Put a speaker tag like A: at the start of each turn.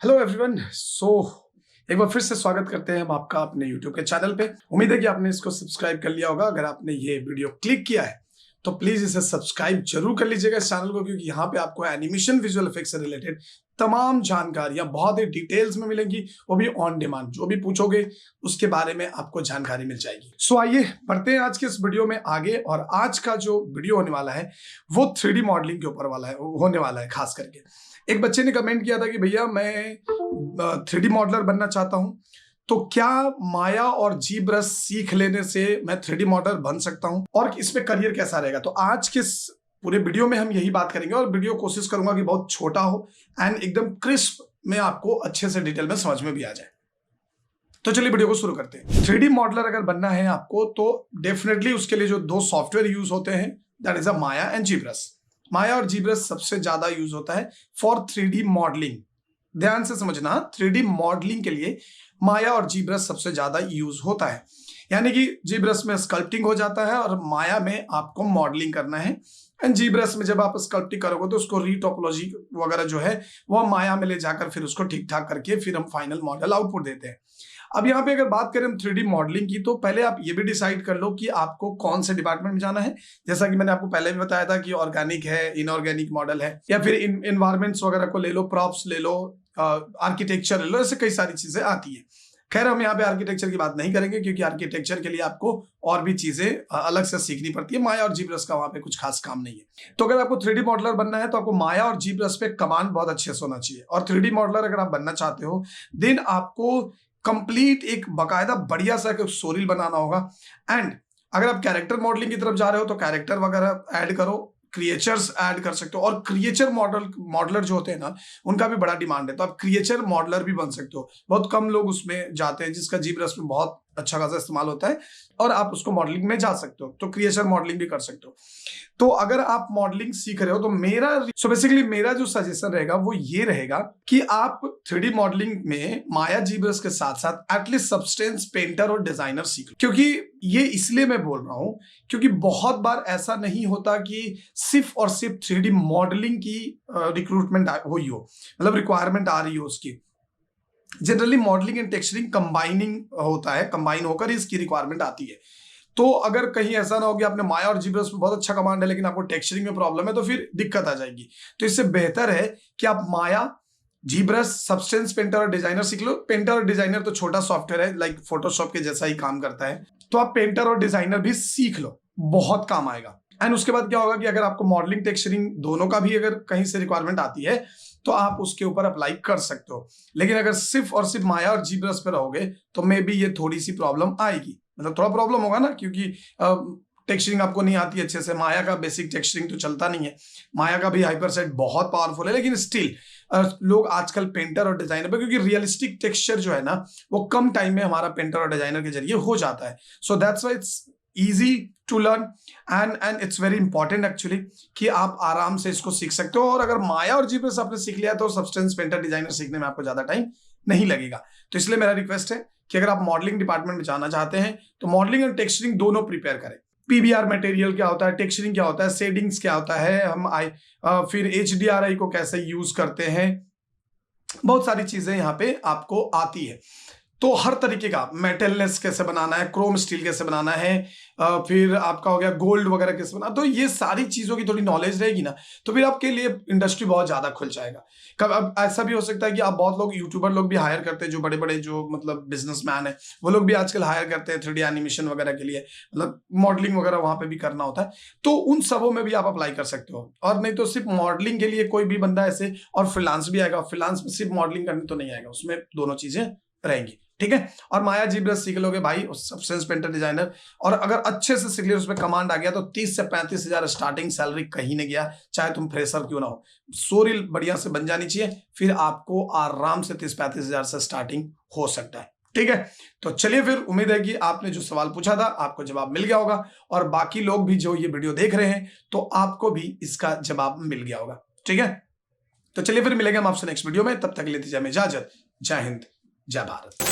A: Hello everyone. एक बार फिर से स्वागत करते हैं हम आपका अपने यूट्यूब के चैनल पे। उम्मीद है कि आपने इसको सब्सक्राइब कर लिया होगा। अगर आपने ये वीडियो क्लिक किया है तो प्लीज इसे सब्सक्राइब जरूर कर लीजिएगा इस चैनल को, क्योंकि यहाँ पे आपको एनिमेशन विजुअल इफेक्ट से रिलेटेड तमाम जानकारियां बहुत ही डिटेल्स में मिलेंगी, वो भी ऑन डिमांड। जो भी पूछोगे उसके बारे में आपको जानकारी मिल जाएगी। सो आइए बढ़ते हैं आज के इस वीडियो में आगे। और आज का जो वीडियो होने वाला है वो 3D मॉडलिंग के ऊपर होने वाला है। खास करके एक बच्चे ने कमेंट किया था कि भैया मैं 3D मॉडलर बनना चाहता हूं, तो क्या माया और जी ब्रश सीख लेने से मैं 3D मॉडलर बन सकता हूं और इसमें करियर कैसा रहेगा। तो आज के पूरे वीडियो में हम यही बात करेंगे और वीडियो कोशिश करूंगा कि बहुत छोटा हो एंड एकदम क्रिस्प में आपको अच्छे से डिटेल में समझ में भी आ जाए। तो चलिए वीडियो को शुरू करते हैं। 3D मॉडलर अगर बनना है आपको तो डेफिनेटली उसके लिए जो दो सॉफ्टवेयर यूज होते हैं, that is a Maya and ZBrush. Maya और जी ब्रश सबसे ज्यादा यूज होता है फॉर 3D मॉडलिंग। ध्यान से समझना, 3D मॉडलिंग के लिए माया और जी ब्रश सबसे ज्यादा यूज होता है। यानी कि जी ब्रश में स्कल्पटिंग हो जाता है और माया में आपको मॉडलिंग करना है। एंड जी ब्रश में जब आप स्कल्पटिंग करोगे तो उसको रीटोपोलॉजी वगैरह जो है वो माया में ले जाकर फिर उसको ठीक ठाक करके फिर हम फाइनल मॉडल आउटपुट देते हैं। अब यहाँ पे अगर बात करें हम 3D मॉडलिंग की, तो पहले आप ये भी डिसाइड कर लो कि आपको कौन से डिपार्टमेंट में जाना है। जैसा कि मैंने आपको पहले भी बताया था कि ऑर्गेनिक है, इनऑर्गेनिक मॉडल है, या फिर इन्वायरमेंट्स वगैरह को ले लो, प्रॉप्स ले लो, आर्किटेक्चर ले लो, ऐसे कई सारी चीजें आती है। खैर हम यहाँ पे आर्किटेक्चर की बात नहीं करेंगे, क्योंकि आर्किटेक्चर के लिए आपको और भी चीजें अलग से सीखनी पड़ती है। माया और जी ब्रश का वहां पे कुछ खास काम नहीं है। तो अगर आपको 3D मॉडलर बनना है तो आपको माया और जी ब्रश पे कमांड बहुत अच्छे से होना चाहिए। और 3D मॉडलर अगर आप बनना चाहते हो देन आपको कंप्लीट एक बकायदा बढ़िया सा स्टोरी बनाना होगा। एंड अगर आप कैरेक्टर मॉडलिंग की तरफ जा रहे हो तो कैरेक्टर वगैरह ऐड करो, क्रिएचर्स ऐड कर सकते हो। और क्रिएचर मॉडलर जो होते हैं ना, उनका भी बड़ा डिमांड है, तो आप क्रिएचर मॉडलर भी बन सकते हो। बहुत कम लोग उसमें जाते हैं, जिसका जी ब्रश में बहुत अच्छा खासा इस्तेमाल होता है और आप उसको मॉडलिंग में जा सकते हो, तो क्रिएचर मॉडलिंग भी कर सकते हो। तो अगर आप मॉडलिंग सीख रहे हो तो बेसिकली मेरा जो सजेशन रहेगा वो ये रहेगा कि आप 3D मॉडलिंग में माया जी ब्रश के साथ साथ एटलीस्ट सब्सटेंस पेंटर और डिजाइनर सीख लो। क्योंकि ये इसलिए मैं बोल रहा हूं क्योंकि बहुत बार ऐसा नहीं होता कि सिर्फ और सिर्फ 3D मॉडलिंग की रिक्रूटमेंट हुई हो, मतलब रिक्वायरमेंट आ रही हो उसकी। Generally modelling and texturing combining होता है, कंबाइन होकर इसकी रिक्वायरमेंट आती है। तो अगर कहीं ऐसा ना हो कि आपने माया और जी ब्रश में बहुत अच्छा कमांड है लेकिन आपको टेक्सचरिंग में प्रॉब्लम है, तो फिर दिक्कत आ जाएगी। तो इससे बेहतर है कि आप माया, जी ब्रश, सब्सटेंस पेंटर और डिजाइनर सीख लो। पेंटर और डिजाइनर तो छोटा सॉफ्टवेयर है, लाइक फोटोशॉप के जैसा ही काम करता है, तो आप पेंटर और डिजाइनर भी सीख लो, बहुत काम आएगा। एंड उसके बाद क्या होगा कि अगर आपको मॉडलिंग टेक्सचरिंग दोनों का भी अगर कहीं से रिक्वायरमेंट आती है तो आप उसके ऊपर अप्लाई कर सकते हो। लेकिन अगर सिर्फ और सिर्फ माया और जी ब्रश पे रहोगे तो मे बी ये थोड़ी सी प्रॉब्लम आएगी, मतलब थोड़ा प्रॉब्लम होगा ना, क्योंकि टेक्सचरिंग आपको नहीं आती अच्छे से। माया का बेसिक टेक्सचरिंग तो चलता नहीं है, माया का भी हाइपरसेट बहुत पावरफुल है, लेकिन स्टिल लोग आजकल पेंटर और डिजाइनर पे, क्योंकि रियलिस्टिक टेक्सचर जो है ना वो कम टाइम में हमारा पेंटर और डिजाइनर के जरिए हो जाता है। So that's why it's easy to learn and it's very important actually कि आप आराम से इसको सीख सकते हो। और अगर माया और जी ब्रश आपने सीख लिया तो सब्सटेंस पेंटर डिजाइनर सीखने में आपको ज्यादा टाइम नहीं लगेगा। तो इसलिए मेरा रिक्वेस्ट है कि अगर आप मॉडलिंग डिपार्टमेंट में जाना चाहते हैं तो मॉडलिंग और टेक्सचरिंग दोनों प्रिपेयर करें। पीबीआर मटेरियल क्या होता है, टेक्सचरिंग क्या होता है, शेडिंग्स क्या होता है, हम फिर HDRI को कैसे यूज करते हैं, बहुत सारी चीजें यहाँ पे आपको आती है। तो हर तरीके का मेटलनेस कैसे बनाना है, क्रोम स्टील कैसे बनाना है, फिर आपका हो गया गोल्ड वगैरह कैसे बनाना, तो ये सारी चीजों की थोड़ी नॉलेज रहेगी ना तो फिर आपके लिए इंडस्ट्री बहुत ज्यादा खुल जाएगा। कब अब ऐसा भी हो सकता है कि आप बहुत लोग यूट्यूबर लोग भी हायर करते हैं, जो बड़े बड़े जो मतलब बिजनेसमैन है वो लोग भी आजकल हायर करते हैं 3D एनिमेशन वगैरह के लिए, मतलब मॉडलिंग वगैरह वहां पे भी करना होता है। तो उन सबों में भी आप अप्लाई कर सकते हो। और नहीं तो सिर्फ मॉडलिंग के लिए कोई भी बंदा ऐसे, और फ्रीलांस भी आएगा, फ्रीलांस में सिर्फ मॉडलिंग करनी तो नहीं आएगा, उसमें दोनों चीजें रहेंगी, ठीक है। और माया जी ब्रश सीख लोगे भाई, सब्सटेंस पेंटर डिजाइनर, और अगर अच्छे से सीख लिया उसमें कमांड आ गया तो 30 से 35 हजार स्टार्टिंग सैलरी कहीं नहीं गया, चाहे तुम फ्रेशर क्यों ना हो। स्टोरी बढ़िया से बन जानी चाहिए, फिर आपको आराम से 30-35 हजार से स्टार्टिंग हो सकता है, ठीक है। तो चलिए फिर, उम्मीद है कि आपने जो सवाल पूछा था आपको जवाब मिल गया होगा, और बाकी लोग भी जो ये वीडियो देख रहे हैं तो आपको भी इसका जवाब मिल गया होगा, ठीक है। तो चलिए फिर मिलेंगे हम आपसे नेक्स्ट वीडियो में, तब तक लेते जाए इजाजत। जय हिंद, जय भारत।